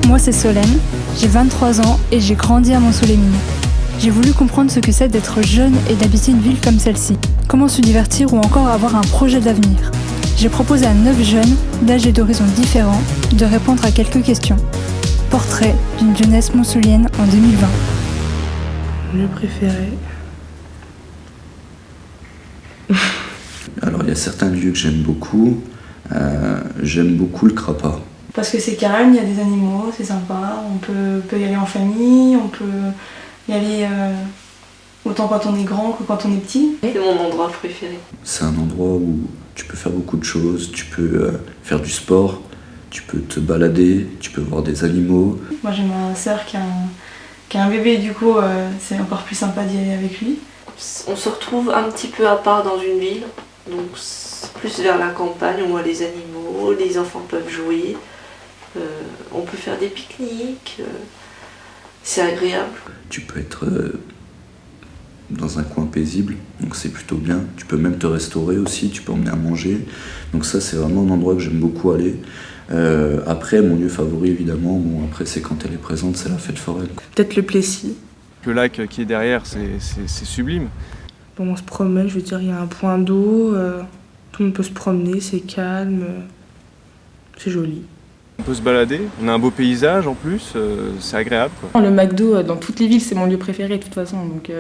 Moi c'est Solène, j'ai 23 ans et j'ai grandi à Mont-sous-les-Mines. J'ai voulu comprendre ce que c'est d'être jeune et d'habiter une ville comme celle-ci. Comment se divertir ou encore avoir un projet d'avenir. J'ai proposé à 9 jeunes, d'âge et d'horizons différents, de répondre à quelques questions. Portrait d'une jeunesse montsoulienne en 2020. Le préféré. Alors il y a certains lieux que j'aime beaucoup. J'aime beaucoup le Crapa. Parce que c'est calme, il y a des animaux, c'est sympa. On peut y aller en famille, on peut y aller autant quand on est grand que quand on est petit. C'est mon endroit préféré. C'est un endroit où tu peux faire beaucoup de choses. Tu peux faire du sport, tu peux te balader, tu peux voir des animaux. Moi j'ai ma sœur qui a un bébé, du coup c'est encore plus sympa d'y aller avec lui. On se retrouve un petit peu à part dans une ville, donc plus vers la campagne, on voit les animaux, les enfants peuvent jouer, on peut faire des pique-niques, c'est agréable. Tu peux être dans un coin paisible, donc c'est plutôt bien. Tu peux même te restaurer aussi, tu peux emmener à manger. Donc ça c'est vraiment un endroit que j'aime beaucoup aller. Après mon lieu favori évidemment, après c'est quand elle est présente, c'est la fête foraine. Peut-être le Plessis. Le lac qui est derrière, c'est sublime. Bon, on se promène, je veux dire, il y a un point d'eau, tout le monde peut se promener, c'est calme, c'est joli. On peut se balader, on a un beau paysage en plus, c'est agréable, quoi. Le McDo, dans toutes les villes, c'est mon lieu préféré de toute façon. Donc,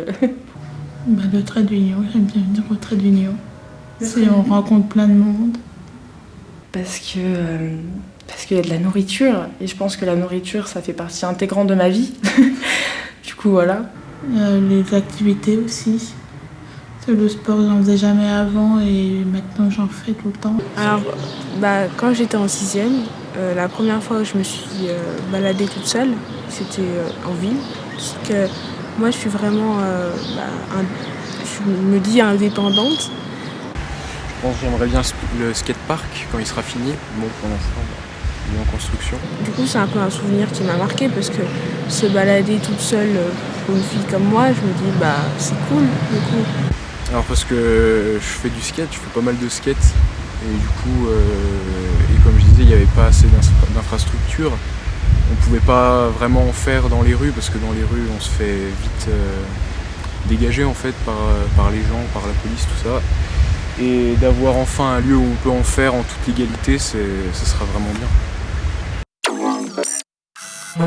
le trait d'union, j'aime bien venir au trait d'union. On rencontre plein de monde. parce qu'il y a de la nourriture. Et je pense que la nourriture, ça fait partie intégrante de ma vie. Du coup, voilà. Les activités aussi. Le sport, j'en faisais jamais avant et maintenant j'en fais tout le temps. Alors, quand j'étais en 6e, la première fois où je me suis baladée toute seule, c'était en ville. Parce que moi, je suis vraiment, je me dis indépendante. Je pense que j'aimerais bien le skatepark quand il sera fini. Bon, pour l'instant, il est en construction. Du coup, c'est un peu un souvenir qui m'a marqué parce que se balader toute seule pour une fille comme moi, je me dis, c'est cool, du coup. Alors parce que je fais du skate, je fais pas mal de skate et du coup, et comme je disais, il n'y avait pas assez d'infrastructures. On pouvait pas vraiment en faire dans les rues parce que dans les rues on se fait vite dégager en fait par les gens, par la police, tout ça. Et d'avoir enfin un lieu où on peut en faire en toute légalité, ce sera vraiment bien.